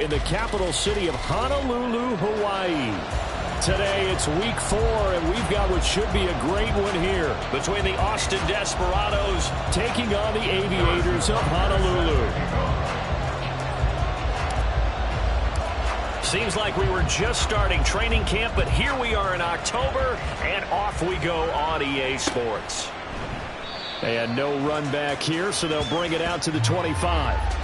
in the capital city of Honolulu, Hawaii. Today it's week 4, and we've got what should be a great one here between the Austin Desperados taking on the Aviators of Honolulu. Seems like we were just starting training camp, but here we are in October, and off we go on EA Sports. And no run back here, so they'll bring it out to the 25.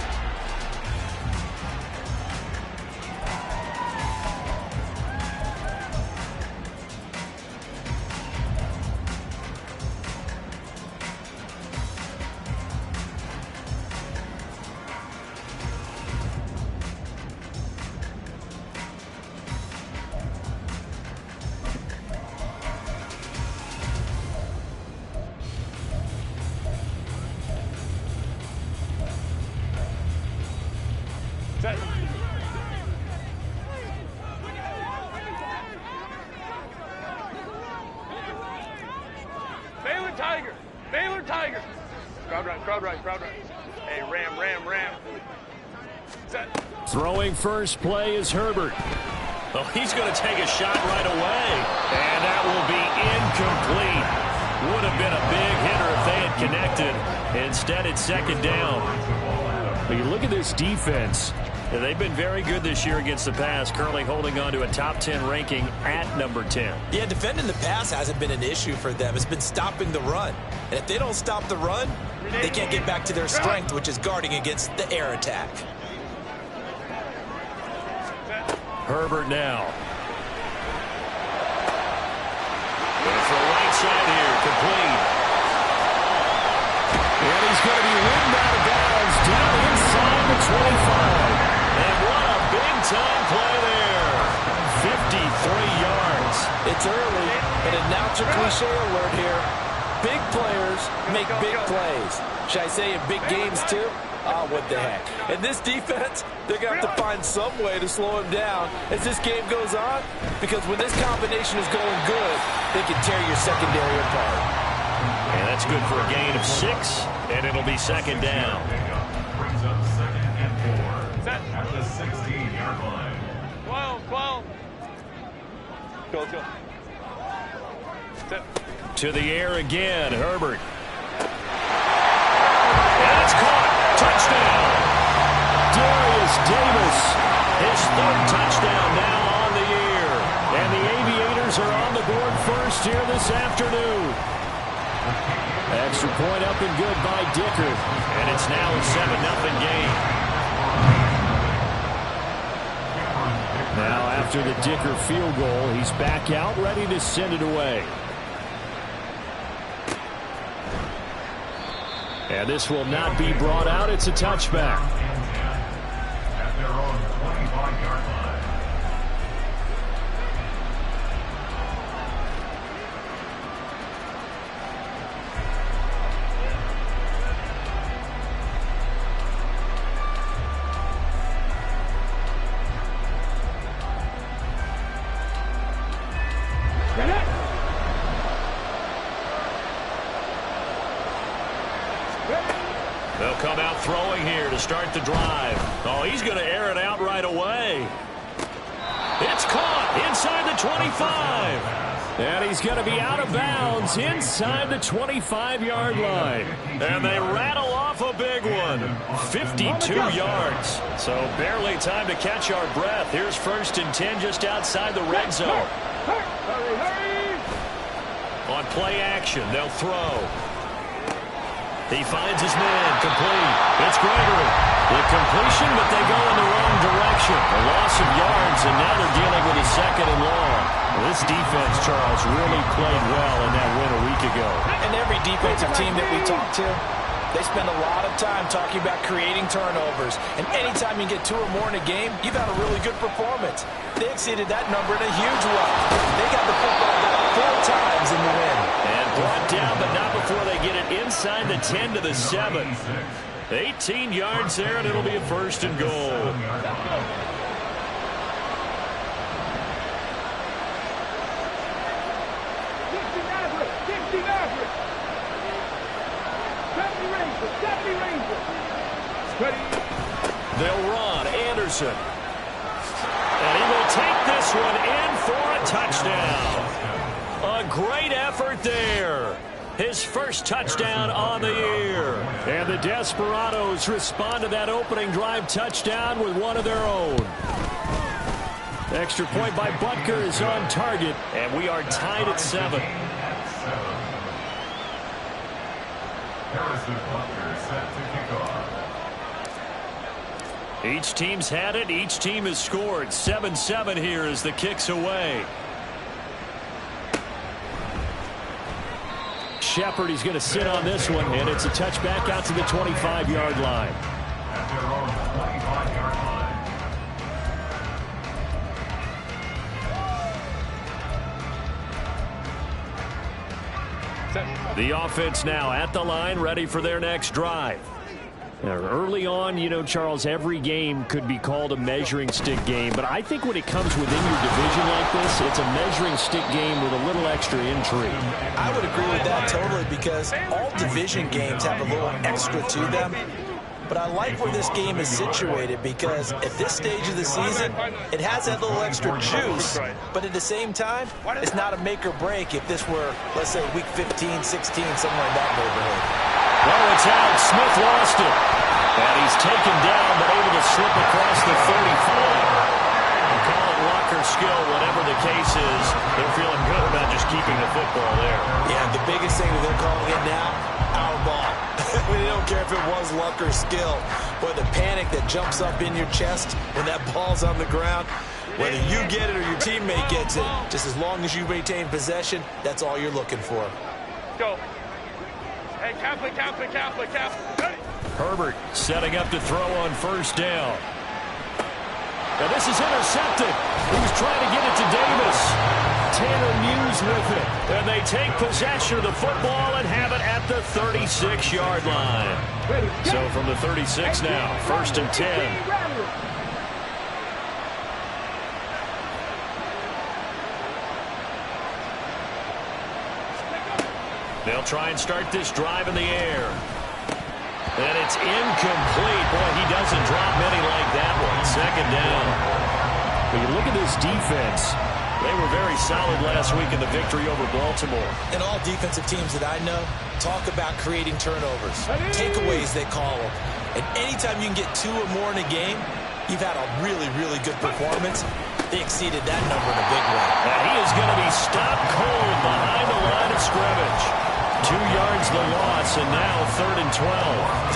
Tiger. Crowd right. Hey, ram. Set. Throwing first play is Herbert. Oh, he's going to take a shot right away. And that will be incomplete. Would have been a big hitter if they had connected. Instead, it's second down. But you look at this defense. They've been very good this year against the pass, currently holding on to a top 10 ranking at number 10. Yeah, defending the pass hasn't been an issue for them. It's been stopping the run. And if they don't stop the run, they can't get back to their strength, which is guarding against the air attack. Herbert now. Going for the right side here, complete. And he's going to be ridden out of bounds down inside the 25. And what a big-time play there. 53 yards. It's early, but announcer cliche alert here. Big players make big plays. Should I say in big games, too? Oh, what the heck. And this defense, they're going to have to find some way to slow him down as this game goes on, because when this combination is going good, they can tear your secondary apart. And that's good for a gain of 6, and it'll be second down. Brings up 2nd and 4. Set. At the 16-yard line. 12. Go. Set. To the air again, Herbert. And it's caught. Touchdown. Darius Davis, his 3rd touchdown now on the year. And the Aviators are on the board first here this afternoon. Extra point up and good by Dicker. And it's now a 7-0 game. Now after the Dicker field goal, he's back out ready to send it away. And this will not be brought out. It's a touchback. At their own 25-yard line. They'll come out throwing here to start the drive. Oh, he's going to air it out right away. It's caught inside the 25. And he's going to be out of bounds inside the 25-yard line. And they rattle off a big one. 52 yards. So barely time to catch our breath. Here's 1st and 10 just outside the red zone. On play action, they'll throw. He finds his man, complete. It's Gregory. The completion, but they go in the wrong direction. A loss of yards, and now they're dealing with a 2nd and long. This defense, Charles, really played well in that win a week ago. And every defensive team that we talk to, they spend a lot of time talking about creating turnovers. And anytime you get 2 or more in a game, you've had a really good performance. They exceeded that number in a huge way. They got the football down 4 times in the win. And brought down, but not before they get it inside the 10 to the 7. 18 yards there, and it'll be a 1st and goal. They'll run. Anderson. this one in for a touchdown. A great effort there. His first touchdown on the year. And the Desperados respond to that opening drive touchdown with one of their own. Extra point by Butker is on target, and we are tied at 7. Harrison Butker set to kick off. Each team's had it. Each team has scored. 7-7 here as the kick's away. Shepard, he's going to sit on this one, and it's a touchback out to the 25-yard line. At their own 25-yard line. The offense now at the line, ready for their next drive. Now, early on, you know, Charles, every game could be called a measuring stick game, but I think when it comes within your division like this, it's a measuring stick game with a little extra intrigue. I would agree with that totally, because all division games have a little extra to them. But I like where this game is situated, because at this stage of the season, it has that little extra juice, but at the same time, it's not a make or break if this were, let's say, week 15, 16, somewhere in that neighborhood. Well, it's out. Smith lost it. And he's taken down, but able to slip across the 35. And call it luck or skill, whatever the case is. They're feeling good about just keeping the football there. Yeah, the biggest thing that they're calling it now, our ball. They don't care if it was luck or skill. But the panic that jumps up in your chest when that ball's on the ground, whether you get it or your teammate gets it, just as long as you maintain possession, that's all you're looking for. Go. Hey, Catholic. Herbert setting up to throw on first down. Now this is intercepted. He was trying to get it to Davis. Tanner Muse with it. And they take possession of the football and have it at the 36-yard line. So from the 36 now, 1st and 10. They'll try and start this drive in the air. And it's incomplete. Boy, he doesn't drop many like that one. 2nd down. When you look at this defense, they were very solid last week in the victory over Baltimore. And all defensive teams that I know talk about creating turnovers. Takeaways, they call them. And anytime you can get 2 or more in a game, you've had a really, really good performance. They exceeded that number in a big way. And he is going to be stopped cold behind the line of scrimmage. 2 yards the loss, and now 3rd and 12.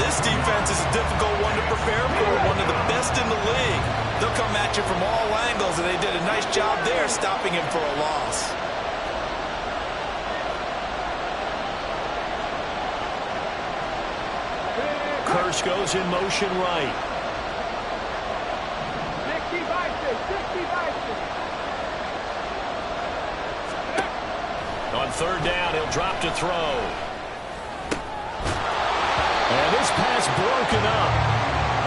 This defense is a difficult one to prepare for, one of the best in the league. They'll come at you from all angles, and they did a nice job there stopping him for a loss. Curse goes in motion right. 60-60. On 3rd down, he'll drop to throw. And this pass broken up.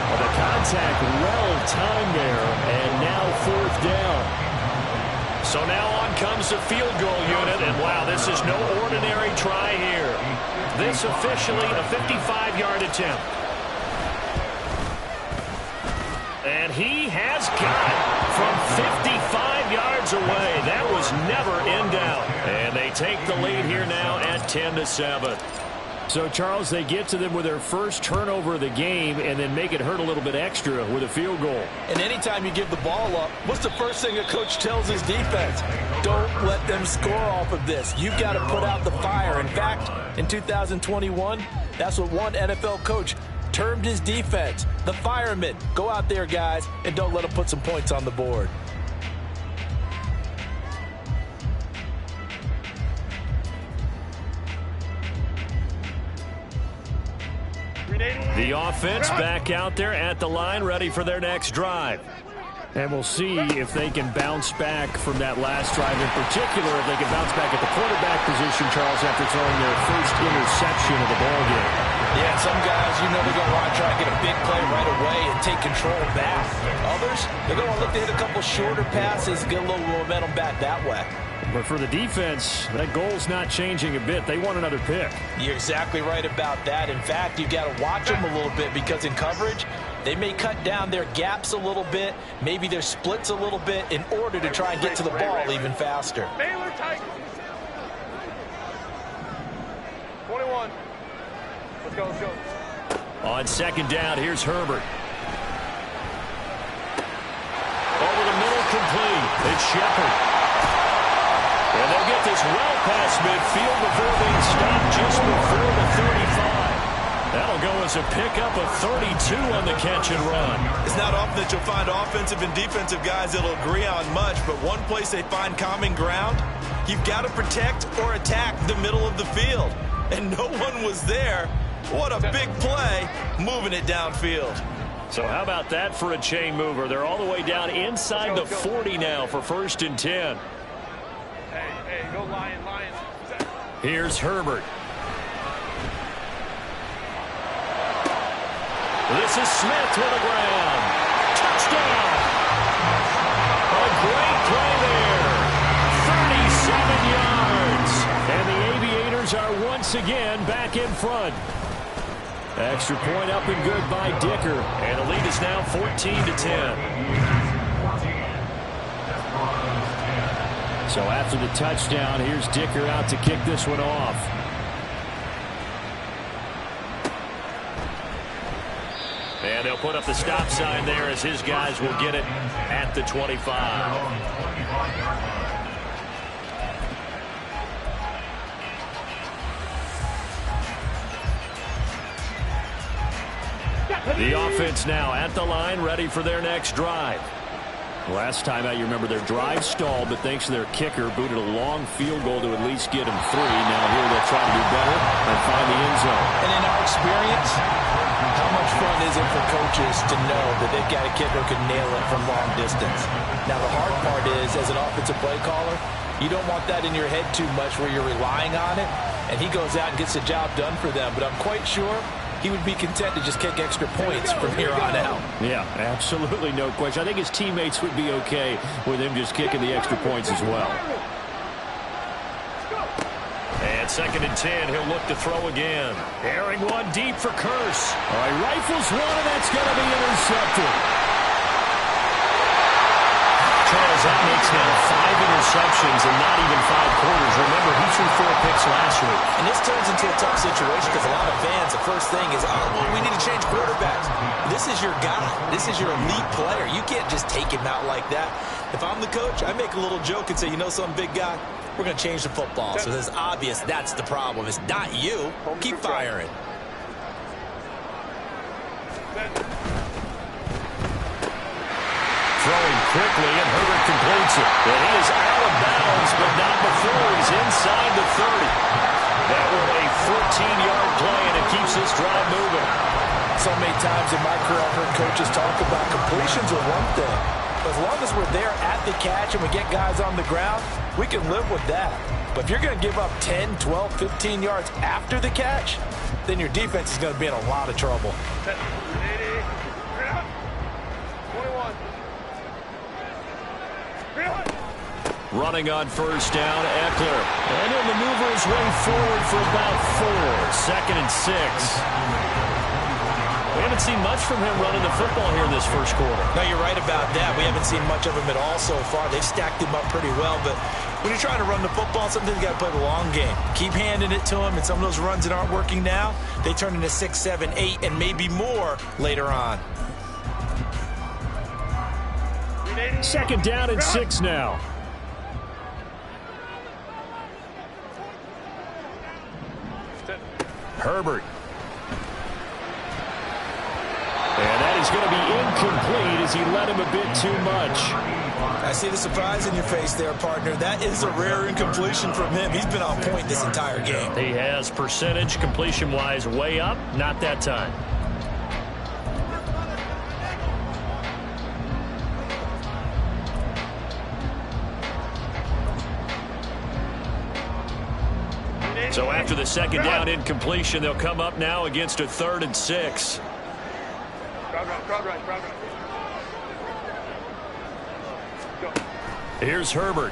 Well, the contact well timed there, and now 4th down. So now on comes the field goal unit, and wow, this is no ordinary try here. This officially a 55-yard attempt. And he has got it from 55 yards away. That was never in doubt. And they take the lead here now at 10-7. So, Charles, they get to them with their first turnover of the game and then make it hurt a little bit extra with a field goal. And anytime you give the ball up, what's the first thing a coach tells his defense? Don't let them score off of this. You've got to put out the fire. In fact, in 2021, that's what one NFL coach termed his defense, the firemen. Go out there, guys, and don't let them put some points on the board. The offense back out there at the line, ready for their next drive. And we'll see if they can bounce back from that last drive, in particular, if they can bounce back at the quarterback position, Charles, after throwing their first interception of the ballgame. Yeah, some guys, you know, they're going to want to try and get a big play right away and take control back. Others, they're going to look to hit a couple shorter passes, get a little momentum back that way. But for the defense, that goal's not changing a bit. They want another pick. You're exactly right about that. In fact, you've got to watch them a little bit because in coverage, They may cut down their gaps a little bit, maybe their splits a little bit in order to try and get to the ball even faster. Baylor tight. 21. Let's go, let's go. On second down, here's Herbert. Over the middle, complete. It's Shepard. And they'll get this well past midfield before being stopped just before the 35. That'll go as a pickup of 32 on the catch and run. It's not often that you'll find offensive and defensive guys that'll agree on much, but one place they find common ground, you've got to protect or attack the middle of the field. And no one was there. What a big play, moving it downfield. So how about that for a chain mover? They're all the way down inside the 40 now for 1st and 10. Hey, go Lion, Lion. Here's Herbert. This is Smith to the ground. Touchdown. A great play there. 37 yards. And the Aviators are once again back in front. Extra point up and good by Dicker. And the lead is now 14-10. So after the touchdown, here's Dicker out to kick this one off. And they'll put up the stop sign there as his guys will get it at the 25. The offense now at the line, ready for their next drive. Last time out, you remember their drive stalled, but thanks to their kicker, booted a long field goal to at least get them 3. Now here they'll try to do better and find the end zone. And in our experience, how much fun is it for coaches to know that they've got a kicker who can nail it from long distance? Now the hard part is, as an offensive play caller, you don't want that in your head too much where you're relying on it, and he goes out and gets the job done for them. But I'm quite sure he would be content to just kick extra points from here on out. Yeah, absolutely no question. I think his teammates would be okay with him just kicking the extra points as well. And 2nd and 10, he'll look to throw again. Airing one deep for Curse. All right, rifles one, and that's going to be intercepted. Charles, that makes now 5 interceptions in not even 5 quarters. Remember, he threw 4 picks last week. And this turns into a tough situation because a lot of fans, the first thing is, oh, well, we need to change quarterbacks. This is your guy. This is your elite player. You can't just take him out like that. If I'm the coach, I make a little joke and say, you know something, big guy? We're going to change the football. So it's obvious that's the problem. It's not you. Keep firing. Throwing quickly, and Herbert completes it. And he is out of bounds, but not before he's inside the 30. That was a 14-yard play, and it keeps this drive moving. So many times in my career, I've heard coaches talk about completions are one thing. As long as we're there at the catch and we get guys on the ground, we can live with that. But if you're going to give up 10, 12, 15 yards after the catch, then your defense is going to be in a lot of trouble. 21. Running on 1st down, Eckler. And he'll maneuver his way forward for about 4. 2nd and 6. We haven't seen much from him running the football here in this first quarter. No, you're right about that. We haven't seen much of him at all so far. They've stacked him up pretty well, but when you're trying to run the football, sometimes you got to play the long game. Keep handing it to him, and some of those runs that aren't working now, they turn into 6, 7, 8, and maybe more later on. 2nd down and 6 now. Herbert. And that is going to be incomplete as he led him a bit too much. I see the surprise in your face there, partner. That is a rare incompletion from him. He's been on point this entire game. He has percentage completion-wise way up, not that time. So after the 2nd down incompletion, they'll come up now against a 3rd and 6. Crowd right. Go. Here's Herbert.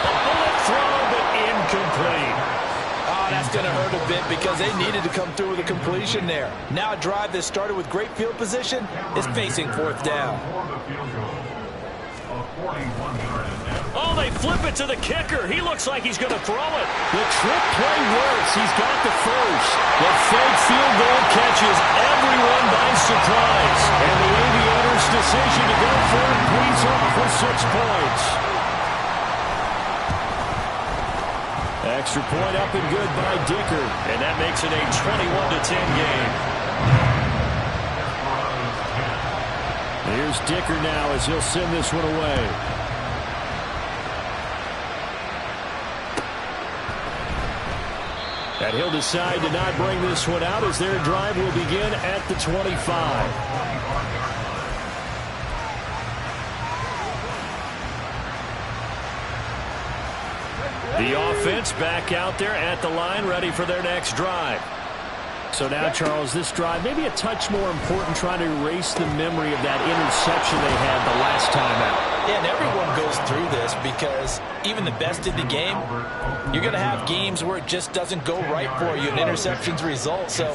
A bullet throw, but incomplete. Oh, that's that's going to hurt a bit because they needed to come through with a completion there. Now a drive that started with great field position is facing fourth down. Oh, they flip it to the kicker. He looks like he's going to throw it. The trick play works. He's got the first. The fake field goal catches everyone by surprise. And the Aviators' decision to go for it pays off with 6 points. Extra point up and good by Dicker. And that makes it a 21-10 game. Here's Dicker now as he'll send this one away. And he'll decide to not bring this one out as their drive will begin at the 25. The offense back out there at the line, ready for their next drive. So now, Charles, this drive maybe a touch more important, trying to erase the memory of that interception they had the last time out. Yeah, and everyone goes through this because even the best in the game, you're going to have games where it just doesn't go right for you and interceptions result. So,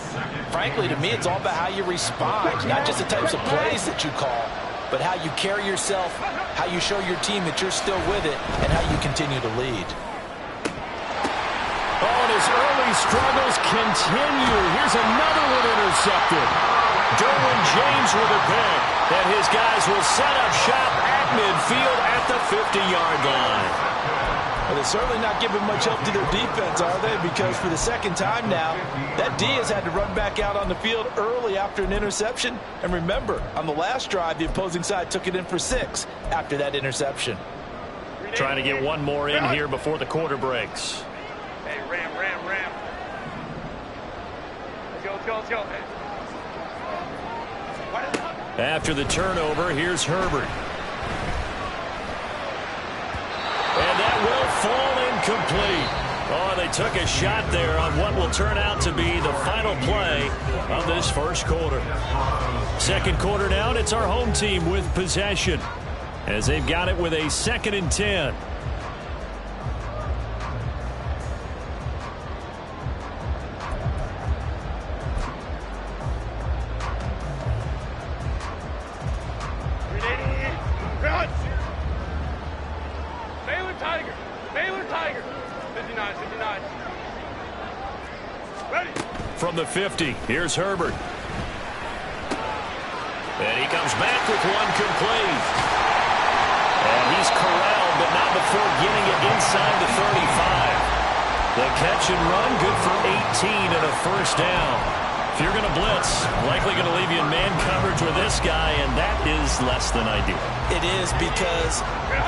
frankly, to me, it's all about how you respond, not just the types of plays that you call, but how you carry yourself, how you show your team that you're still with it, and how you continue to lead. Oh, and his early struggles continue. Here's another one intercepted. Derwin James with a pick. And his guys will set up shop at midfield at the 50-yard line. Well, they're certainly not giving much help to their defense, are they? Because for the second time now, that D has had to run back out on the field early after an interception. And remember, on the last drive, the opposing side took it in for 6 after that interception. Trying to get one more in here before the quarter breaks. Hey, ram. Let's go. Hey. After the turnover, here's Herbert. And that will fall incomplete. Oh, they took a shot there on what will turn out to be the final play of this first quarter. Second quarter now, and it's our home team with possession as they've got it with a 2nd and 10. From the 50, here's Herbert. And he comes back with one complete. And he's corralled, but not before getting it inside the 35. The catch and run, good for 18 and a first down. If you're going to blitz, likely going to leave you in man coverage with this guy, and that is less than ideal. It is, because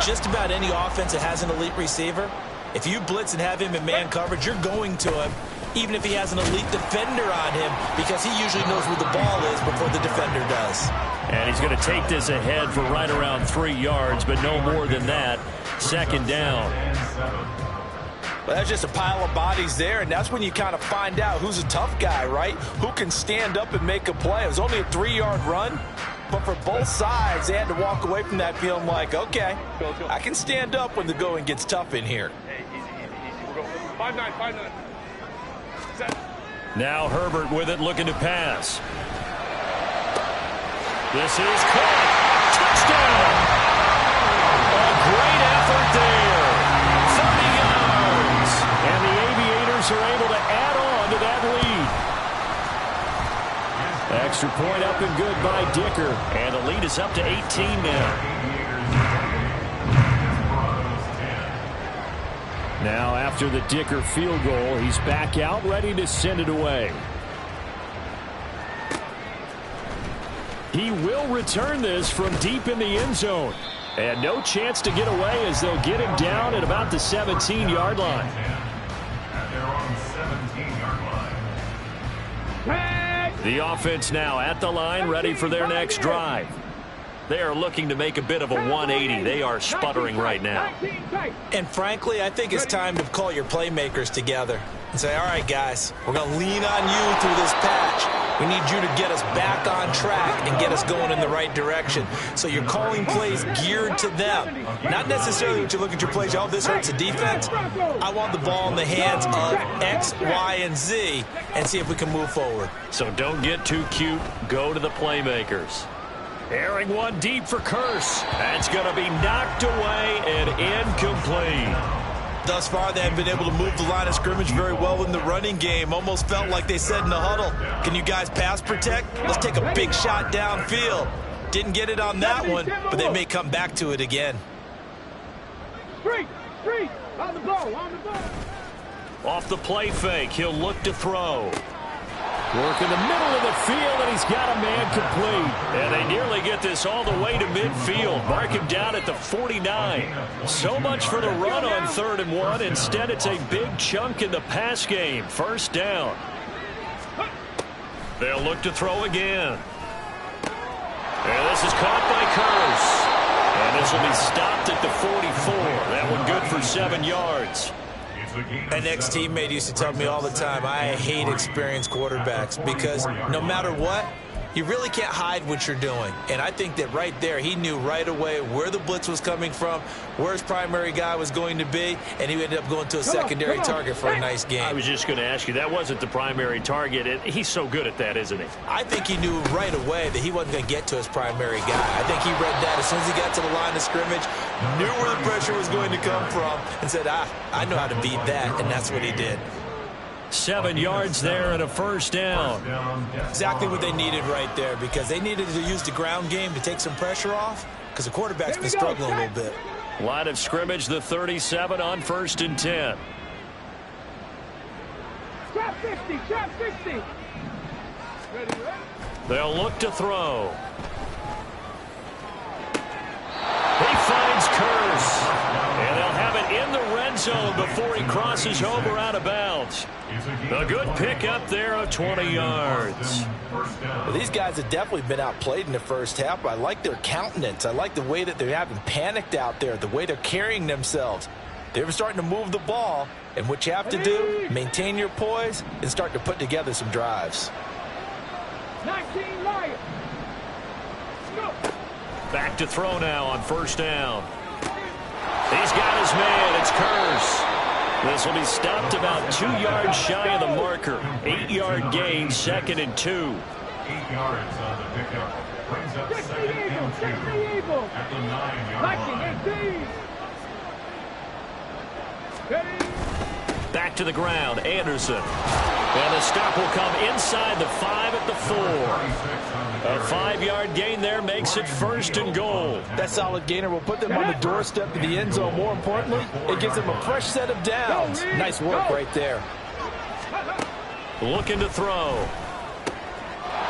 just about any offense that has an elite receiver, if you blitz and have him in man coverage, you're going to him, even if he has an elite defender on him, because he usually knows where the ball is before the defender does. And he's going to take this ahead for right around 3 yards, but no more than that. 2nd down. Well, that's just a pile of bodies there, and that's when you kind of find out who's a tough guy, right? Who can stand up and make a play. It was only a 3-yard run, but for both sides, they had to walk away from that feeling like, okay, I can stand up when the going gets tough in here. Hey, easy. We're going 5-9. Now Herbert with it, looking to pass. This is caught. Touchdown! A great effort there. 30 yards. And the Aviators are able to add on to that lead. Extra point up and good by Dicker. And the lead is up to 18 now. Now, after the Dicker field goal, he's back out, ready to send it away. He will return this from deep in the end zone. And no chance to get away as they'll get him down at about the 17-yard line. The offense now at the line, ready for their next drive. They are looking to make a bit of a 180. They are sputtering right now. And frankly, I think it's time to call your playmakers together and say, all right, guys, we're going to lean on you through this patch. We need you to get us back on track and get us going in the right direction. So you're calling plays geared to them. Not necessarily what you look at your plays, oh, this hurts the defense. I want the ball in the hands of X, Y, and Z and see if we can move forward. So don't get too cute. Go to the playmakers. Airing one deep for Curse. That's going to be knocked away and incomplete. Thus far, they have been able to move the line of scrimmage very well in the running game. Almost felt like they said in the huddle, can you guys pass protect? Let's take a big shot downfield. Didn't get it on that one, but they may come back to it again. Street, on the ball, Off the play fake, he'll look to throw. Work in the middle of the field, and he's got a man complete. And they nearly get this all the way to midfield. Mark him down at the 49. So much for the run on 3rd and 1. Instead, it's a big chunk in the pass game. First down. They'll look to throw again. And this is caught by Curse. And this will be stopped at the 44. That one good for 7 yards. An ex-teammate used to tell me all the time, I hate experienced quarterbacks because no matter what, you really can't hide what you're doing. And I think that right there, he knew right away where the blitz was coming from, where his primary guy was going to be, and he ended up going to a secondary target for a nice game. I was just going to ask you, that wasn't the primary target. He's so good at that, isn't he? I think he knew right away that he wasn't going to get to his primary guy. I think he read that as soon as he got to the line of scrimmage, knew where the pressure was going to come from, and said, I know how to beat that, and that's what he did. 7 yards there and a first down. Exactly what they needed right there because they needed to use the ground game to take some pressure off because the quarterback's been struggling a little bit. Line of scrimmage, the 37 on 1st and 10. Trap 50. They'll look to throw. He finds Curse. And they'll have it in the red zone before he crosses over out of bounds. A good pick up there of 20 yards. Well, these guys have definitely been outplayed in the first half. I like their countenance. I like the way that they haven't panicked out there, the way they're carrying themselves. They're starting to move the ball, and what you have to do, maintain your poise and start to put together some drives. 19 Lions. Back to throw now on first down. He's got his man. It's Curse. This will be stopped about 2 yards shy of the marker. 8-yard gain, 2nd and 2. 8 yards on the pickup. Brings up 2nd and 2 at the 9-yard line. Back to the ground, Anderson. And the stop will come inside the 5 at the 4. A 5-yard gain there makes it 1st and goal. That solid gainer will put them on the doorstep to the end zone. More importantly, it gives them a fresh set of downs. Nice work right there. Looking to throw.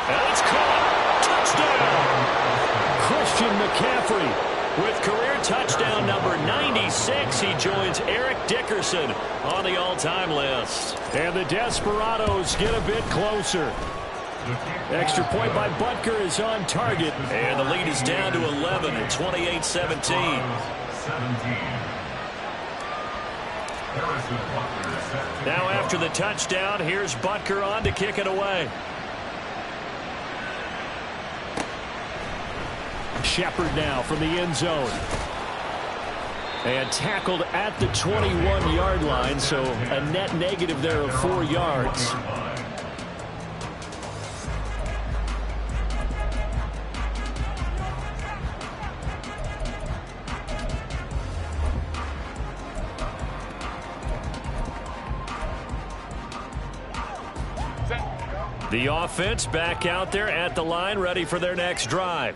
And it's caught. Touchdown. Christian McCaffrey with career touchdown number 96. He joins Eric Dickerson on the all-time list. And the Desperados get a bit closer. Extra point by Butker is on target. And the lead is down to 11 at 28-17. Now after the touchdown, here's Butker on to kick it away. Shepard now from the end zone. And tackled at the 21-yard line, so a net negative there of 4 yards. The offense back out there at the line, ready for their next drive.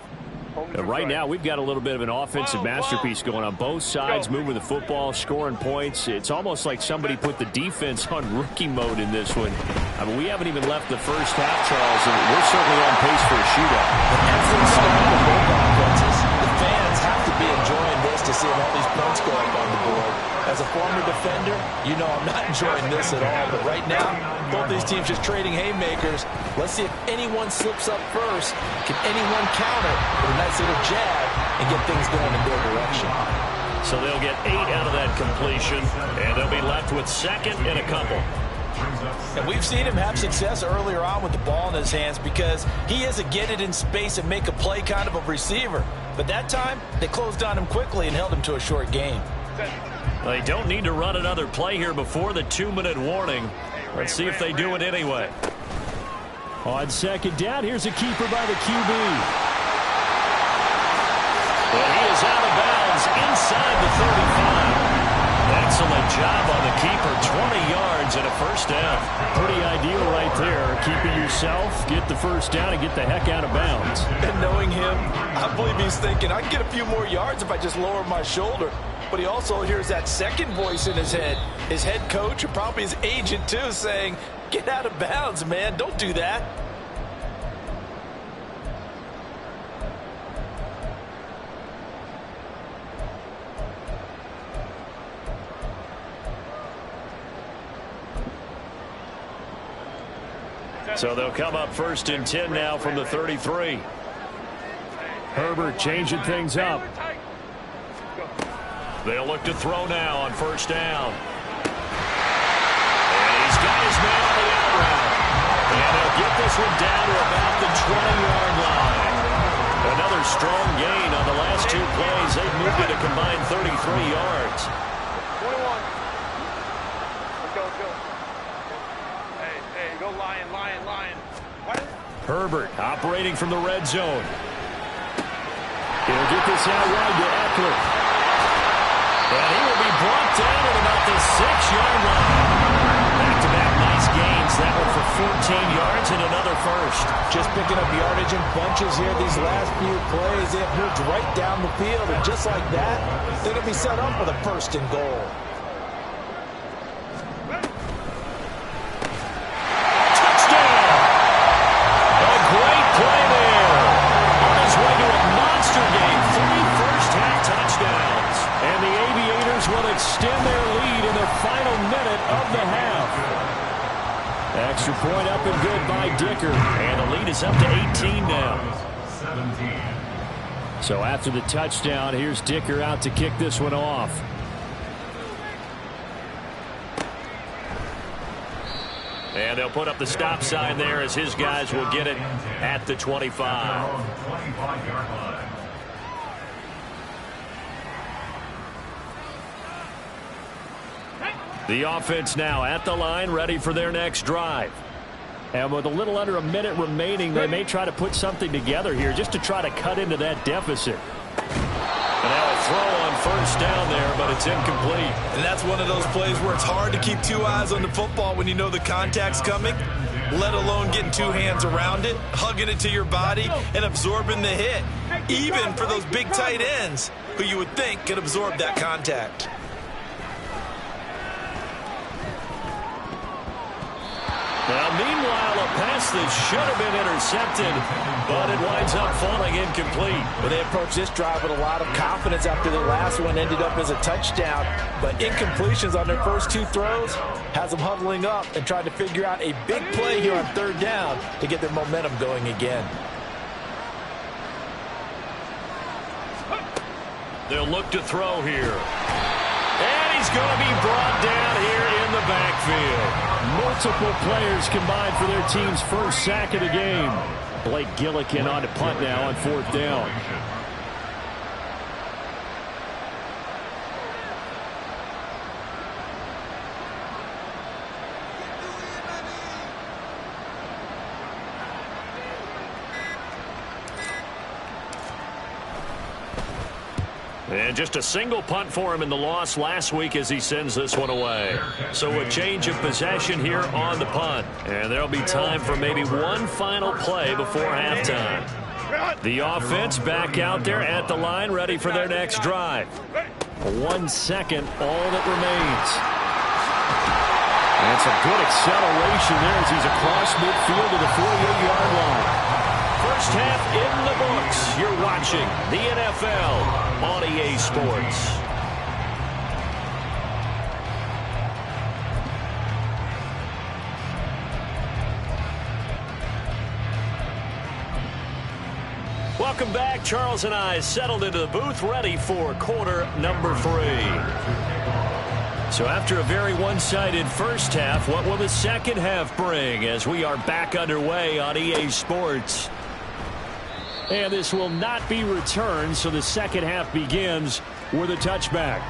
Right now, we've got a little bit of an offensive masterpiece going on. Both sides moving the football, scoring points. It's almost like somebody put the defense on rookie mode in this one. I mean, we haven't even left the first half, Charles, and we're certainly on pace for a shootout. An excellent start for both offenses. The fans have to be enjoying this to see all these points go up on the board. As a former defender, you know I'm not enjoying this at all. But right now, both these teams just trading haymakers. Let's see if anyone slips up first. Can anyone counter with a nice little jab and get things going in their direction? So they'll get 8 out of that completion, and they'll be left with 2nd and a couple. And we've seen him have success earlier on with the ball in his hands because he is a get it in space and make a play kind of a receiver. But that time, they closed on him quickly and held him to a short gain. They don't need to run another play here before the 2-minute warning. Let's see if they do it anyway. On second down, here's a keeper by the QB. And he is out of bounds inside the 35. Excellent job on the keeper. 20 yards and a first down. Pretty ideal right there. Keeping yourself, get the first down, and get the heck out of bounds. And knowing him, I believe he's thinking, I can get a few more yards if I just lower my shoulder. But he also hears that second voice in his head. His head coach, and probably his agent too, saying, get out of bounds, man. Don't do that. So they'll come up 1st and 10 now from the 33. Herbert changing things up. They'll look to throw now on 1st down. And he's got his man on the out route. And they'll get this one down to about the 20-yard line. Another strong gain on the last 2 plays. They've moved it a combined 33 yards. 21. Let's go, let's go. Hey, go Lion. What? Herbert operating from the red zone. He'll get this out wide to Eckler. And he will be brought down at about the 6-yard line. Back-to-back nice gains. That one for 14 yards and another first. Just picking up yardage in bunches here these last few plays. They have moved right down the field, and just like that, they're going to be set up with a 1st and goal. Extend their lead in the final minute of the half. Extra point up and good by Dicker. And the lead is up to 18 now. 17. So after the touchdown, here's Dicker out to kick this one off. And they'll put up the stop sign there as his guys will get it at the 25. 25-yard line. The offense now at the line, ready for their next drive. And with a little under a minute remaining, they may try to put something together here just to try to cut into that deficit. And now a throw on 1st down there, but it's incomplete. And that's one of those plays where it's hard to keep 2 eyes on the football when you know the contact's coming, let alone getting 2 hands around it, hugging it to your body, and absorbing the hit, even for those big tight ends who you would think could absorb that contact. Now, meanwhile, a pass that should have been intercepted, but it winds up falling incomplete. Well, they approached this drive with a lot of confidence after the last one ended up as a touchdown. But incompletions on their first 2 throws has them huddling up and trying to figure out a big play here on 3rd down to get their momentum going again. They'll look to throw here. And he's going to be brought down here in the backfield. Multiple players combined for their team's first sack of the game. Blake Gillikin on to punt now on 4th down. And just a single punt for him in the loss last week as he sends this one away. So a change of possession here on the punt. And there'll be time for maybe one final play before halftime. The offense back out there at the line, ready for their next drive. 1 second, all that remains. And some good acceleration there as he's across midfield to the 48-yard line. First half in the books. You're watching the NFL on EA Sports. Welcome back. Charles and I settled into the booth ready for quarter number 3. So after a very one-sided first half, what will the second half bring as we are back underway on EA Sports? And this will not be returned, so the second half begins with a touchback.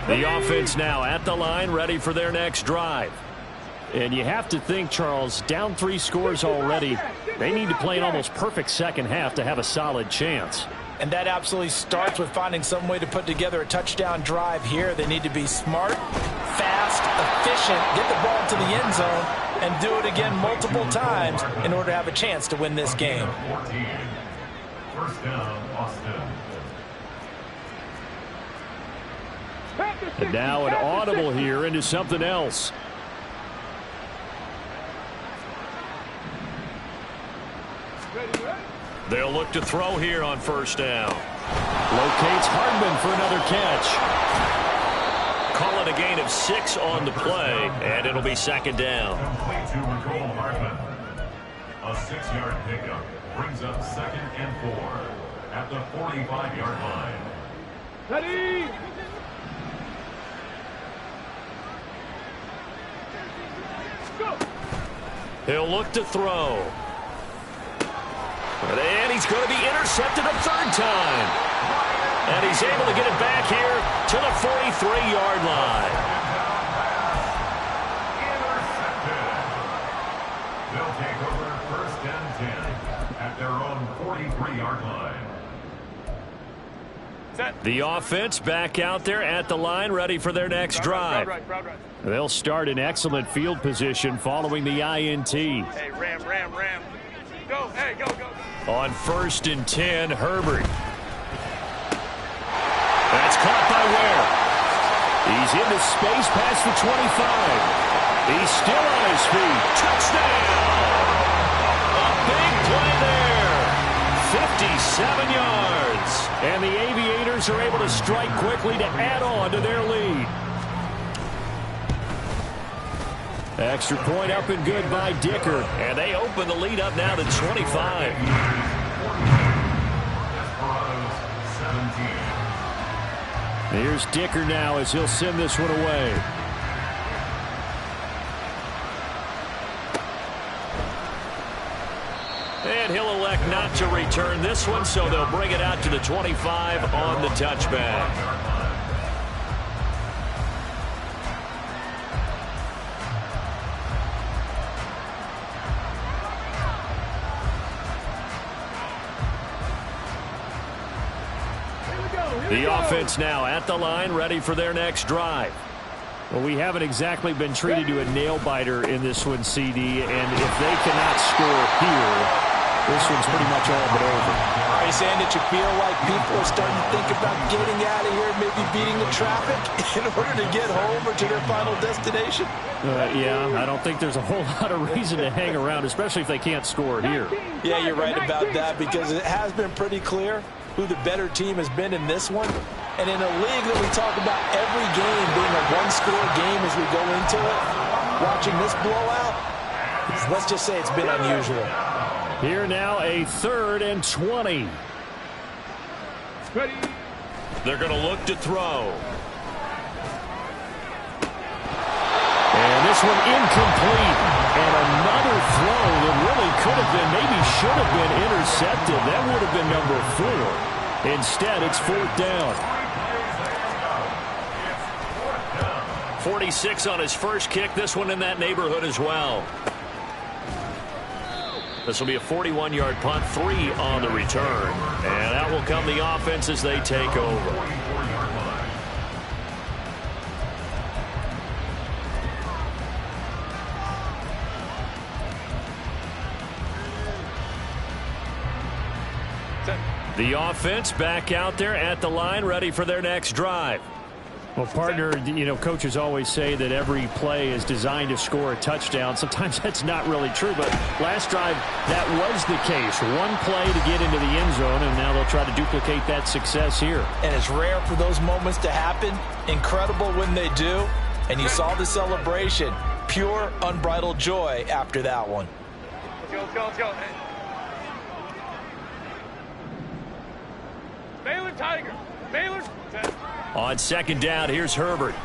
The offense now at the line, ready for their next drive. And you have to think, Charles, down 3 scores already. They need to play an almost perfect second half to have a solid chance. And that absolutely starts with finding some way to put together a touchdown drive here. They need to be smart, fast, efficient, get the ball to the end zone, and do it again multiple times in order to have a chance to win this game. 14. First down, Austin. And now an audible here into something else. They'll look to throw here on first down. Locates Hardman for another catch. Call it a gain of 6 on the play, and it'll be second down. Complete to Nicole Hardman. A 6-yard pickup brings up 2nd and 4 at the 45-yard line. Ready? He'll look to throw. And he's going to be intercepted a 3rd time. And he's able to get it back here to the 43-yard line. Intercepted. They'll take over 1st and 10 at their own 43-yard line. The offense back out there at the line, ready for their next drive. They'll start in excellent field position following the INT. Hey, ram. Go, hey, go. On 1st and 10, Herbert. That's caught by Ware. He's into space past the 25. He's still on his feet. Touchdown! A big play there. 57 yards. And the Aviators are able to strike quickly to add on to their lead. Extra point up and good by Dicker. And they open the lead up now to 25. Desperados 17. Here's Dicker now as he'll send this one away. And he'll elect not to return this one, so they'll bring it out to the 25 on the touchback. The offense now at the line, ready for their next drive. Well, we haven't exactly been treated to a nail-biter in this one, CD, and if they cannot score here, this one's pretty much all but over. Are you saying that you feel like people are starting to think about getting out of here, maybe beating the traffic in order to get home or to their final destination? Yeah, I don't think there's a whole lot of reason to hang around, especially if they can't score here. Yeah, you're right about that, because it has been pretty clear who the better team has been in this one. And in a league that we talk about every game being a one-score game as we go into it, watching this blowout, let's just say it's been unusual. Here now, a 3rd and 20. They're going to look to throw. And this one incomplete. And another throw that really could have been, maybe should have been intercepted. That would have been number 4. Instead, it's 4th down. 46 on his first kick. This one in that neighborhood as well. This will be a 41-yard punt, 3 on the return. And out will come the offense as they take over. The offense back out there at the line, ready for their next drive. Well, partner, coaches always say that every play is designed to score a touchdown. Sometimes that's not really true, but last drive, that was the case. One play to get into the end zone, and now they'll try to duplicate that success here. And it's rare for those moments to happen. Incredible when they do. And you saw the celebration. pure, unbridled joy after that one. Let's go, let's go. Hey. Baylor Tiger. Baylor. On second down, here's Herbert.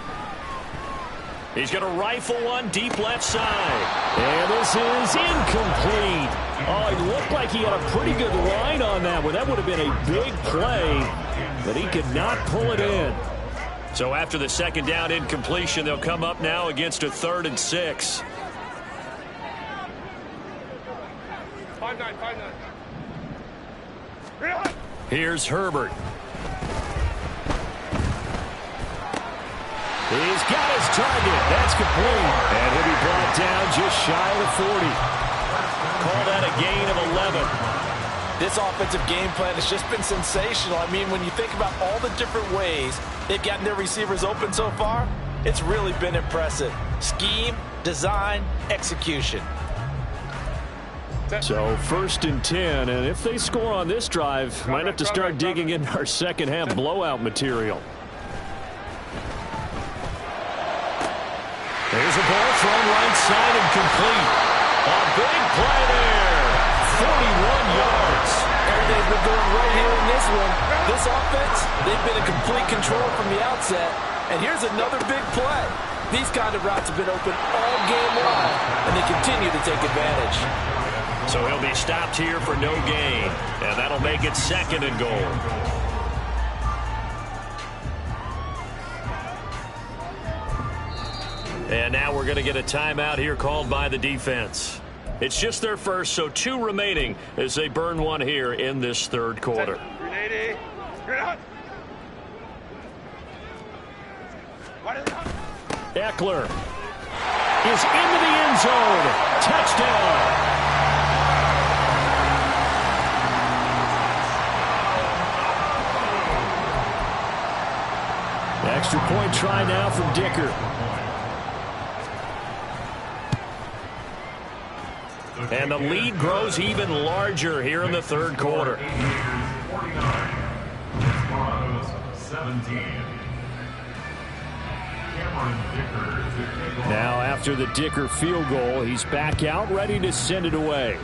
He's going to rifle one deep left side. And this is incomplete. Oh, it looked like he had a pretty good line on that one. That would have been a big play, but he could not pull it in. So after the second down incompletion, they'll come up now against a 3rd and 6. 5-9. Here's Herbert. He's got his target. That's complete. And he'll be brought down just shy of the 40. Call that a gain of 11. This offensive game plan has just been sensational. I mean, when you think about all the different ways they've gotten their receivers open so far, it's really been impressive. Scheme, design, execution. So 1st and 10, and if they score on this drive, might have to start digging into our second half blowout material. There's a ball thrown right side and complete. A big play there. 41 yards. Everything's been going right here in this one. This offense, they've been in complete control from the outset. And here's another big play. These kind of routes have been open all game long, and they continue to take advantage. So he'll be stopped here for no gain. And that'll make it 2nd and goal. And now we're going to get a timeout here called by the defense. It's just their first, so 2 remaining as they burn one here in this 3rd quarter. Grenade. Grenade. Eckler is into the end zone. Touchdown. Extra point try now from Dicker. And the lead grows even larger here in the 3rd quarter. Desperados 17. Now after the Dicker field goal, he's back out ready to send it away.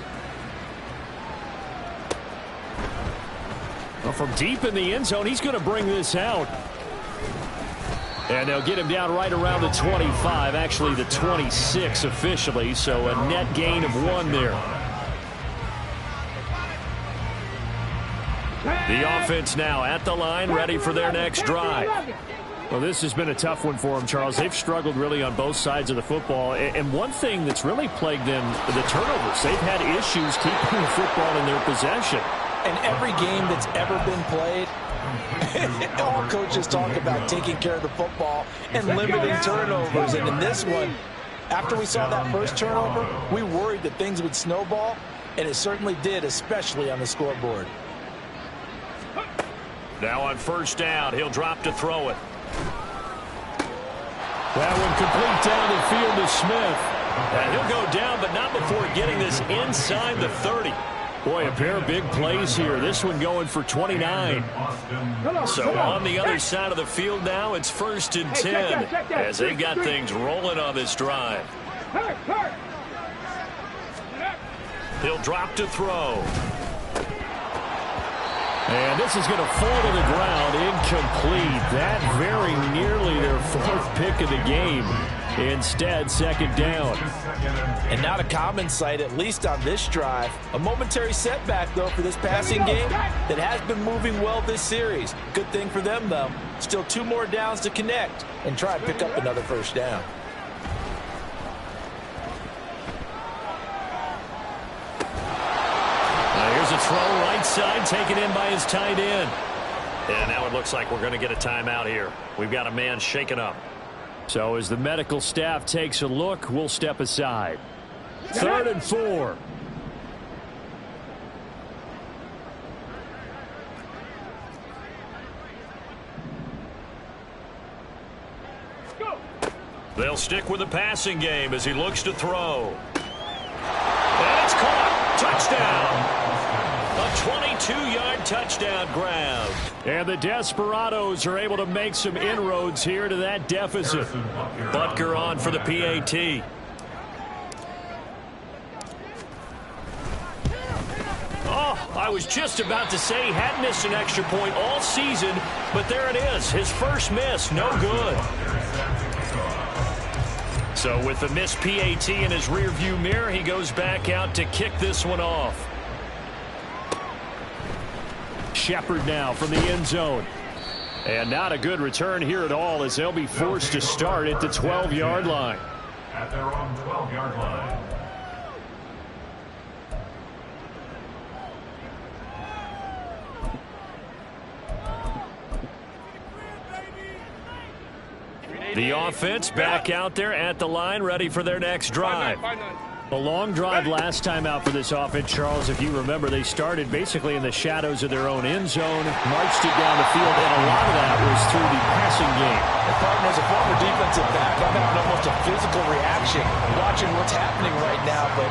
Well, from deep in the end zone, he's going to bring this out. And they'll get him down right around the 25, actually the 26 officially, so a net gain of 1 there. The offense now at the line, ready for their next drive. Well, this has been a tough one for them, Charles. They've struggled really on both sides of the football. And one thing that's really plagued them, the turnovers. They've had issues keeping the football in their possession. And every game that's ever been played, all coaches talk about taking care of the football and limiting turnovers. And in this one, after we saw that first turnover, we worried that things would snowball, and it certainly did, especially on the scoreboard. Now on 1st down, he'll drop to throw it. That one complete down the field to Smith. And he'll go down, but not before getting this inside the 30. Boy, a pair of big plays here. This one going for 29. So on the other side of the field now, it's 1st and 10 as they've got things rolling on this drive. He'll drop to throw. And this is going to fall to the ground, incomplete. That very nearly their 4th pick of the game. Instead, 2nd down. And not a common sight, at least on this drive. A momentary setback, though, for this passing game that has been moving well this series. Good thing for them, though. Still 2 more downs to connect and try and pick up another 1st down. Here's a throw right side taken in by his tight end. And now it looks like we're going to get a timeout here. We've got a man shaken up. So as the medical staff takes a look, we'll step aside. 3rd and 4. They'll stick with the passing game as he looks to throw. And it's caught. Touchdown. A 22-yard touchdown grab. And the Desperados are able to make some inroads here to that deficit. Butker on for the PAT. I was just about to say he hadn't missed an extra point all season, but there it is. His first miss, no good. So with the missed PAT in his rearview mirror, he goes back out to kick this one off. Shepard now from the end zone. And not a good return here at all, as they'll be forced to start at the 12-yard line. At their own 12-yard line. The offense back out there at the line, ready for their next drive. A long drive last time out for this offense, Charles. If you remember, they started basically in the shadows of their own end zone, marched it down the field, and a lot of that was through the passing game. And partner, as a former defensive back, I'm having almost a physical reaction watching what's happening right now. But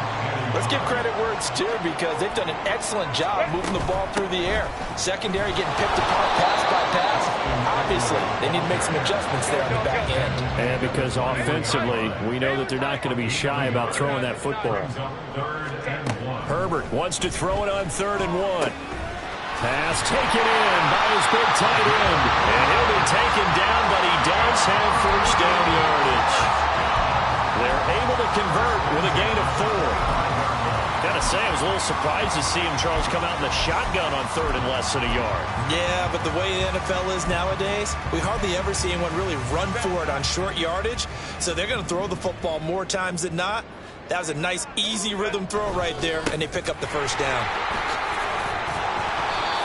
let's give credit where it's due, because they've done an excellent job moving the ball through the air. Secondary getting picked apart pass by pass. Obviously, they need to make some adjustments there on the back end. And because offensively, we know that they're not going to be shy about throwing that football. Herbert wants to throw it on 3rd and 1. Pass taken in by his big tight end. And he'll be taken down, but he does have first down yardage. They're able to convert with a gain of 4. Gotta say, I was a little surprised to see him, Charles, come out in the shotgun on 3rd and less than a yard. Yeah, but the way the NFL is nowadays, we hardly ever see anyone really run for it on short yardage. So they're going to throw the football more times than not. That was a nice, easy rhythm throw right there, and they pick up the first down.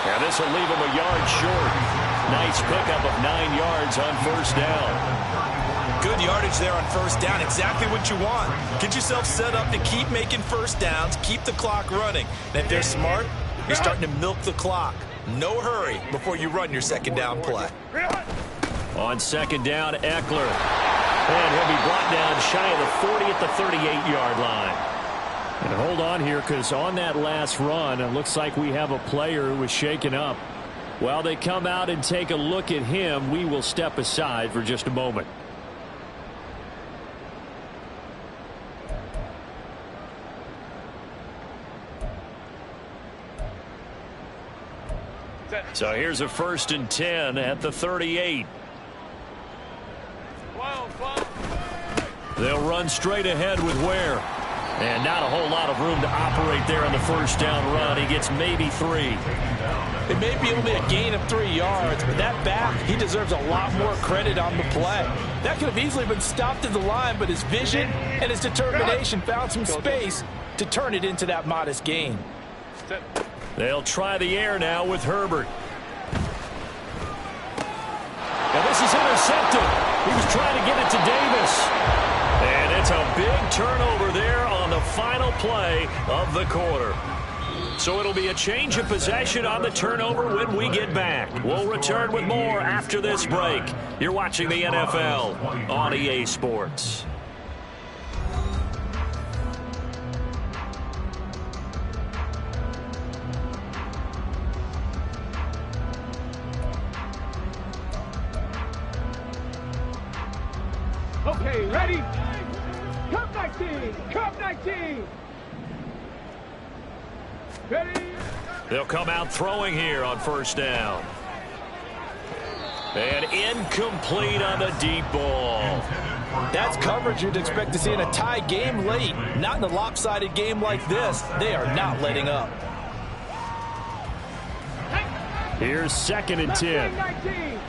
Now this will leave him a yard short. Nice pickup of 9 yards on first down. Good yardage there on first down. Exactly what you want. Get yourself set up to keep making first downs, keep the clock running. And if they're smart, you're starting to milk the clock. No hurry before you run your second down play. On second down, Eckler. And he'll be brought down shy of the 40 at the 38-yard line. And hold on here, because on that last run, it looks like we have a player who was shaken up. While they come out and take a look at him, we will step aside for just a moment. So here's a 1st and 10 at the 38. They'll run straight ahead with Ware. And not a whole lot of room to operate there on the first down run. He gets maybe 3. It may be only a gain of 3 yards, but that back, he deserves a lot more credit on the play. That could have easily been stopped at the line, but his vision and his determination found some space to turn it into that modest gain. They'll try the air now with Herbert. Now this is intercepted. He was trying to get it to Davis. And it's a big turnover there on the final play of the quarter. So it'll be a change of possession on the turnover when we get back. We'll return with more after this break. You're watching the NFL on EA Sports. Okay, ready? Cup 19! Cup 19! Ready? They'll come out throwing here on first down. And incomplete on the deep ball. That's coverage you'd expect to see in a tie game late. Not in a lopsided game like this. They are not letting up. Here's 2nd and 10. 19!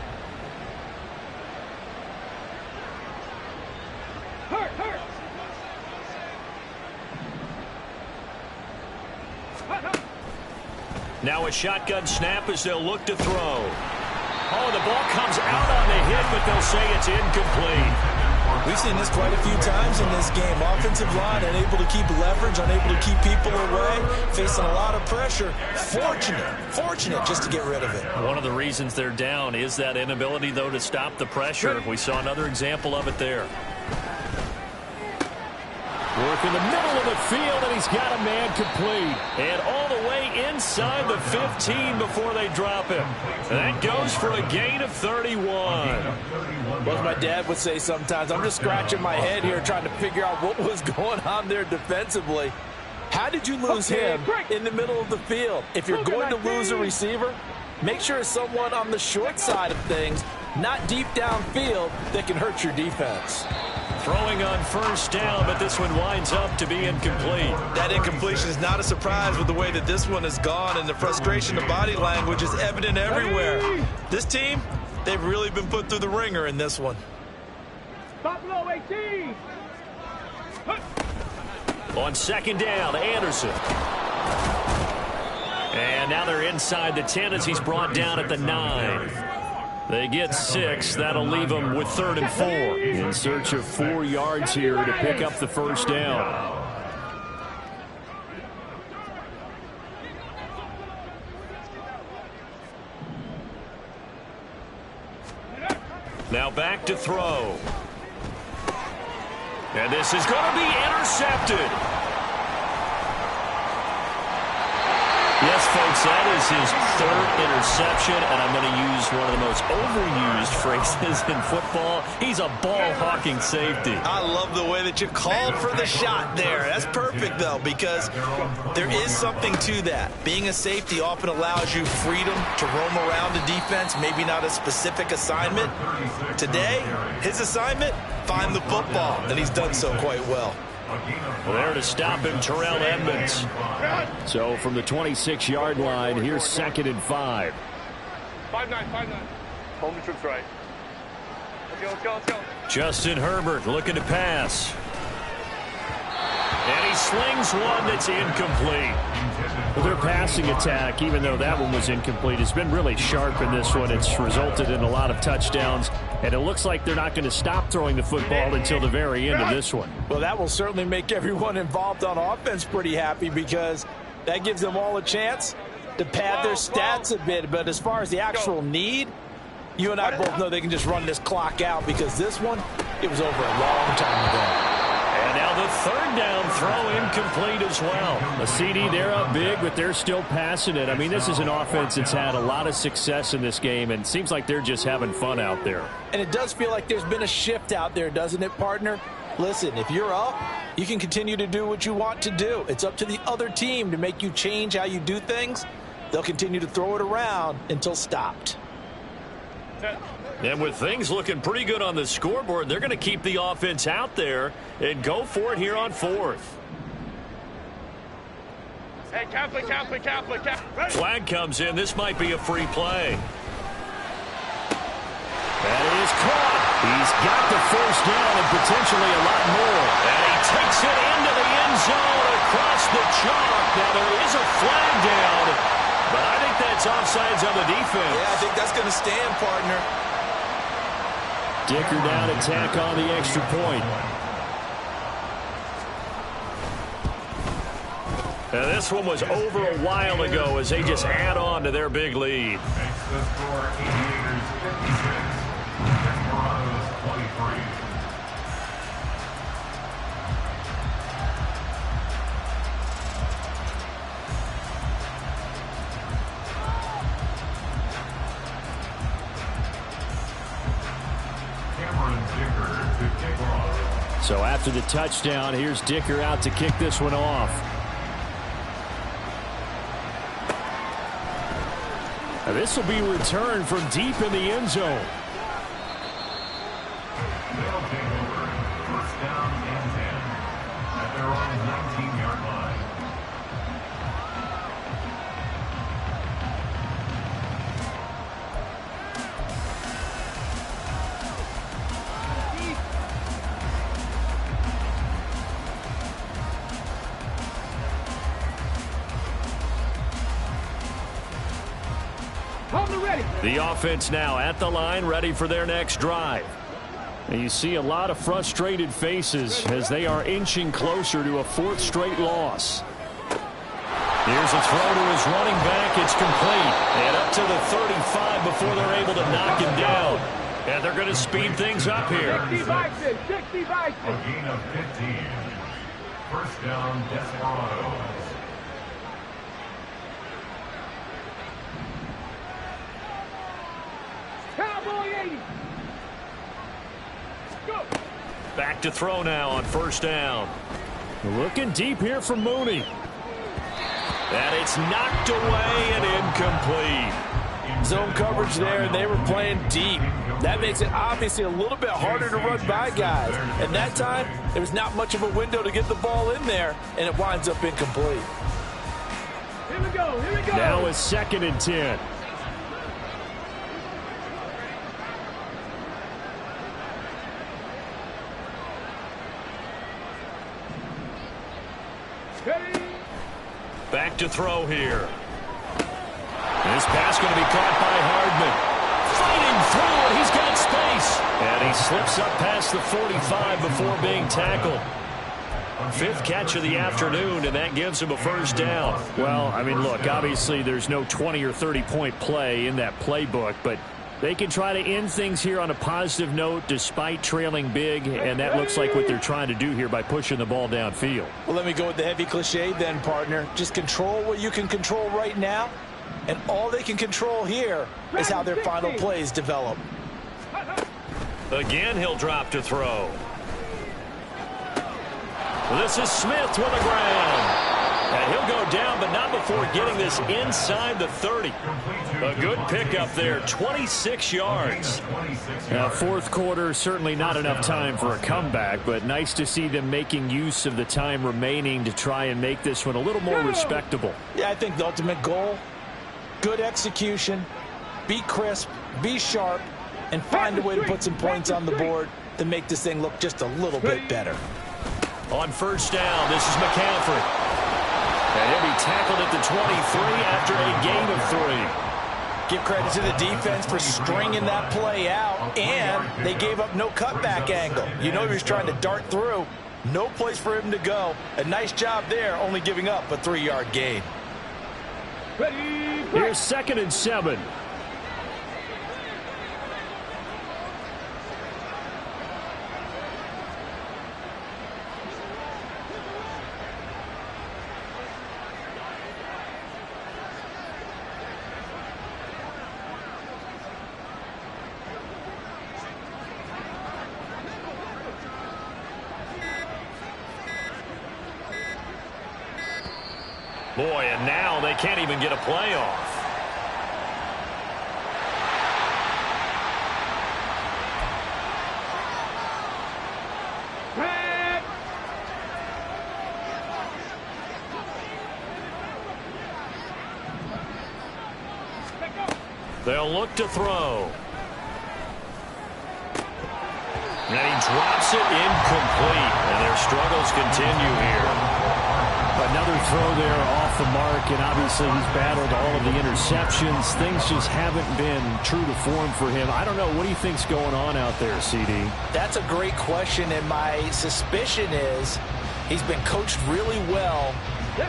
Now a shotgun snap as they'll look to throw. Oh, the ball comes out on the hit, but they'll say it's incomplete. We've seen this quite a few times in this game. Offensive line unable to keep leverage, unable to keep people away, facing a lot of pressure. Fortunate just to get rid of it. One of the reasons they're down is that inability, though, to stop the pressure. We saw another example of it there. Work in the middle of the field, and he's got a man complete. And all the way inside the 15 before they drop him. And that goes for a gain of 31. Well, as my dad would say sometimes, I'm just scratching my head here trying to figure out what was going on there defensively. How did you lose him in the middle of the field? If you're going to lose a receiver, make sure it's someone on the short side of things, not deep downfield, that can hurt your defense. Throwing on first down, but this one winds up to be incomplete. That incompletion is not a surprise with the way that this one has gone, and the frustration of body language is evident everywhere. This team, they've really been put through the ringer in this one. Buffalo 18. On second down, Anderson. And now they're inside the 10 as he's brought down at the 9. They get 6. That'll leave them with 3rd and 4. In search of 4 yards here to pick up the first down. Now back to throw. And this is going to be intercepted. Yes, folks, that is his 3rd interception, and I'm going to use one of the most overused phrases in football. He's a ball-hawking safety. I love the way that you called for the shot there. That's perfect, though, because there is something to that. Being a safety often allows you freedom to roam around the defense, maybe not a specific assignment. Today, his assignment, find the football, and he's done so quite well. Well, there to stop him, Terrell Edmonds. So from the 26-yard line, here's 2nd and 5. 5-9. Hold the troops right. Let's go. Justin Herbert looking to pass. And he slings one that's incomplete. Well, their passing attack, even though that one was incomplete, has been really sharp in this one. It's resulted in a lot of touchdowns, and it looks like they're not going to stop throwing the football until the very end of this one. Well, that will certainly make everyone involved on offense pretty happy, because that gives them all a chance to pad their stats a bit. But as far as the actual need, you and I both know they can just run this clock out, because this one, it was over a long time ago. And now the 3rd down throw incomplete as well. A CD, they're up big, but they're still passing it. I mean, this is an offense that's had a lot of success in this game, and it seems like they're just having fun out there. And it does feel like there's been a shift out there, doesn't it, partner? Listen, if you're up, you can continue to do what you want to do. It's up to the other team to make you change how you do things. They'll continue to throw it around until stopped. And with things looking pretty good on the scoreboard, they're going to keep the offense out there and go for it here on 4th. Hey, Catholic. Flag comes in. This might be a free play. That is caught. He's got the first down and potentially a lot more. And he takes it into the end zone across the chalk. Now there is a flag down, but I think that's offsides on the defense. Yeah, I think that's going to stand, partner. Dicker down to tack on the extra point. Now this one was over a while ago as they just add on to their big lead. Makes the score Aviators 56, Desperados 23. So after the touchdown, here's Dicker out to kick this one off. Now this will be returned from deep in the end zone. They'll take over. First down and 10 at their own 19-yard line. The offense now at the line, ready for their next drive. And you see a lot of frustrated faces as they are inching closer to a 4th straight loss. Here's a throw to his running back. It's complete. And up to the 35 before they're able to knock him down. And they're going to speed things up here. 60 Bison. A gain of 15. First down, Desperados. Cowboy 80. Go. Back to throw now on first down. Looking deep here for Mooney. And it's knocked away and incomplete. Zone coverage there, and they were playing deep. That makes it obviously a little bit harder to run by guys. And that time, there was not much of a window to get the ball in there, and it winds up incomplete. Here we go, here we go. Now it's 2nd and 10. Back to throw here. This pass going to be caught by Hardman. Fighting through it. He's got space. And he slips up past the 45 before being tackled. 5th catch of the afternoon, and that gives him a first down. Well, I mean, look, obviously there's no 20 or 30-point play in that playbook, but they can try to end things here on a positive note despite trailing big, and that looks like what they're trying to do here by pushing the ball downfield. Well, let me go with the heavy cliche then, partner. Just control what you can control right now, and all they can control here is how their final plays develop. Again, he'll drop to throw. This is Smith with the ground. And he'll go down, but not before getting this inside the 30. A good pickup there, 26 yards. Now, 4th quarter, certainly not enough time for a comeback, but nice to see them making use of the time remaining to try and make this one a little more respectable. Yeah, I think the ultimate goal, good execution, be crisp, be sharp, and find a way to put some points on the board to make this thing look just a little bit better. On first down, this is McCaffrey. And he'll be tackled at the 23 after a gain of 3. Give credit to the defense for stringing that play out, and they gave up no cutback angle. You know he was trying to dart through. No place for him to go. A nice job there, only giving up a 3-yard gain. Here's 2nd and 7. Boy, and now they can't even get a play off. They'll look to throw. And he drops it incomplete. And their struggles continue here. Another throw there off the mark, and obviously he's battled all of the interceptions. Things just haven't been true to form for him. I don't know. What do you think's going on out there, CD? That's a great question, and my suspicion is he's been coached really well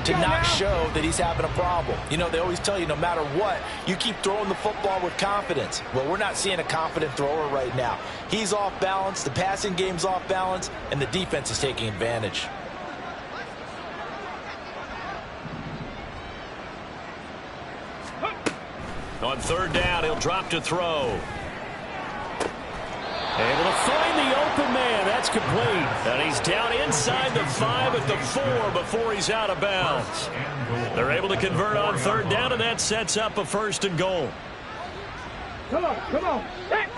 to not show that he's having a problem. You know, they always tell you no matter what, you keep throwing the football with confidence. Well, we're not seeing a confident thrower right now. He's off balance, the passing game's off balance, and the defense is taking advantage. On third down, he'll drop to throw. Able to find the open man. That's complete. And he's down inside the 5 at the 4 before he's out of bounds. They're able to convert on third down, and that sets up a 1st and goal. Come on, come on. Hey.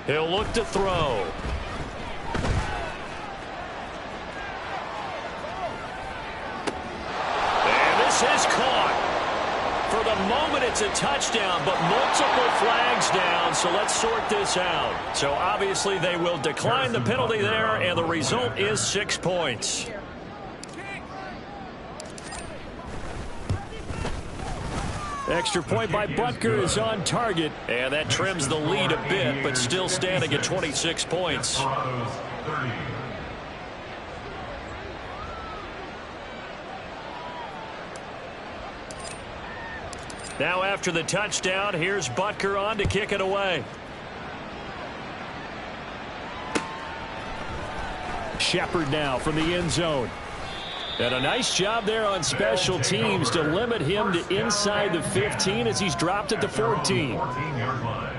He'll look to throw. And this is caught. For the moment, it's a touchdown, but multiple flags down, so let's sort this out. So obviously they will decline the penalty there, and the result is 6 points. Extra point by Butker is on target, and that trims the lead a bit, but still standing at 26 points. Now after the touchdown, here's Butker on to kick it away. Shepard now from the end zone. And a nice job there on special teams to limit him to inside the 15 as he's dropped at the 14. 14-yard line.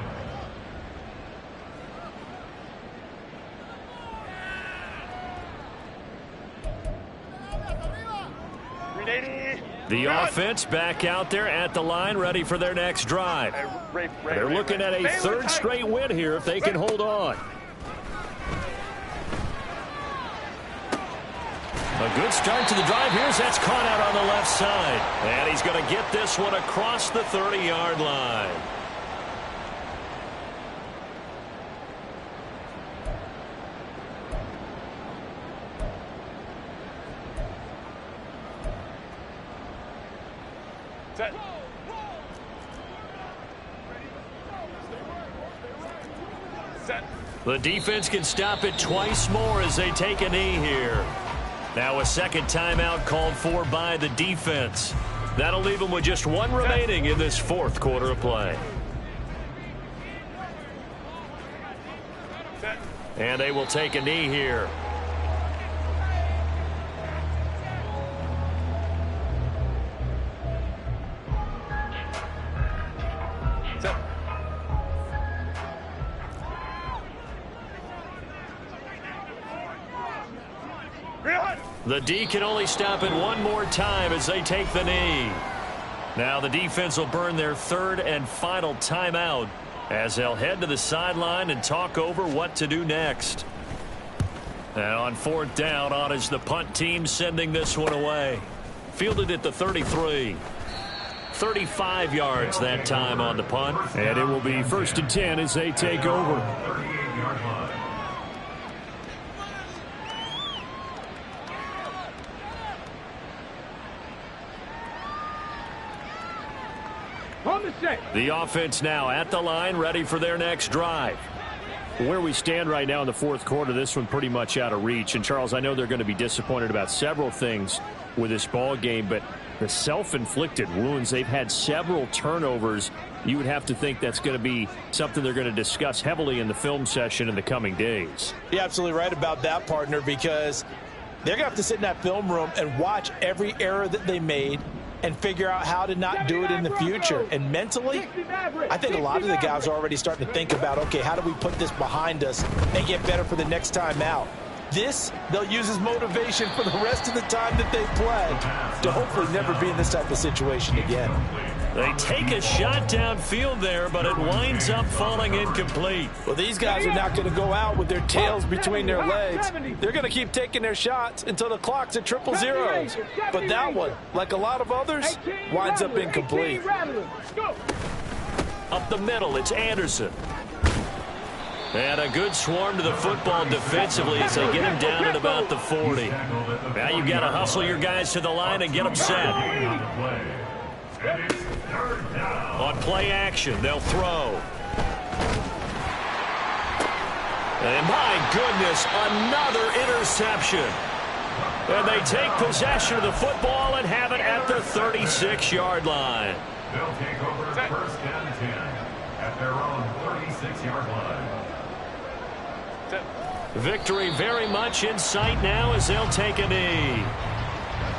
The offense back out there at the line, ready for their next drive. They're looking at a third straight win here if they can hold on. A good start to the drive. That's caught out on the left side. And he's going to get this one across the 30-yard line. The defense can stop it twice more as they take a knee here. Now a second timeout called for by the defense. That'll leave them with just one remaining in this fourth quarter of play. And they will take a knee here. The D can only stop it one more time as they take the knee. Now the defense will burn their third and final timeout as they'll head to the sideline and talk over what to do next. And on fourth down, on is the punt team sending this one away. Fielded at the 33. 35 yards that time on the punt. And it will be 1st and 10 as they take over. 38-yard line. The offense now at the line, ready for their next drive. Where we stand right now in the fourth quarter, this one pretty much out of reach. And, Charles, I know they're going to be disappointed about several things with this ball game, but the self-inflicted wounds, they've had several turnovers. You would have to think that's going to be something they're going to discuss heavily in the film session in the coming days. You're absolutely right about that, partner, because they're going to have to sit in that film room and watch every error that they made and figure out how to not do it in the future. And mentally, I think a lot of the guys are already starting to think about, okay, how do we put this behind us and get better for the next time out? This, they'll use as motivation for the rest of the time that they play to hopefully never be in this type of situation again. They take a shot downfield there, but it winds up falling incomplete. Well, these guys are not going to go out with their tails between their legs. They're going to keep taking their shots until the clock's at triple zeros. But that one, like a lot of others, winds up incomplete. Up the middle, it's Anderson. And a good swarm to the football defensively as they get him down at about the 40. Now you've got to hustle your guys to the line and get them set. On play action, they'll throw. And my goodness, another interception. And they take possession of the football and have it at the 36-yard line. They'll take over 1st and 10 at their own 36-yard line. Victory very much in sight now as they'll take a knee.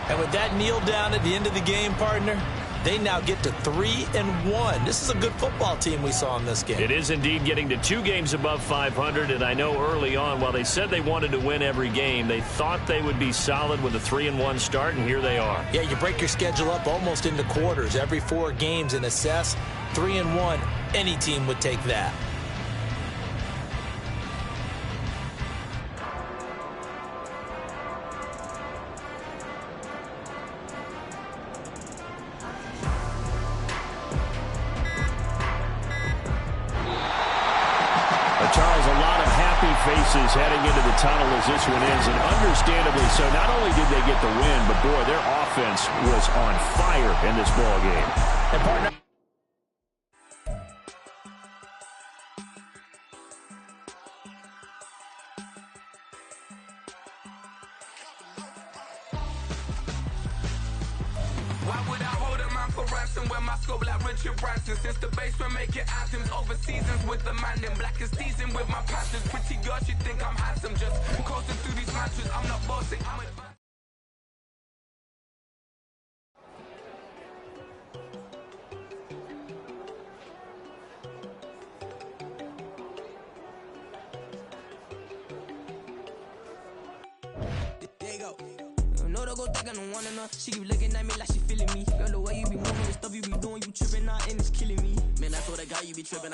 And with that kneel down at the end of the game, partner, they now get to 3-1. This is a good football team we saw in this game. It is indeed getting to 2 games above 500, and I know early on, while they said they wanted to win every game, they thought they would be solid with a 3-1 start, and here they are. Yeah, you break your schedule up almost into quarters, every 4 games, and assess 3-1. Any team would take that. Charles, a lot of happy faces heading into the tunnel as this one ends, and understandably so. Not only did they get the win, but boy, their offense was on fire in this ball game. And partner, why would I hold a man for ransom when my scope like Richard Branson? Since the basement making anthems over seasons with the man in black is seasoned with my passions. Pretty girl, she think I'm handsome, just coasting through these matches. I'm not bossing, I'm a out. You know they go thinking I'm one enough. She keep looking at me like she feeling me. Girl, the way you be moving, the stuff you be doing, you tripping out and it's killing me. Man, I told that guy you be tripping.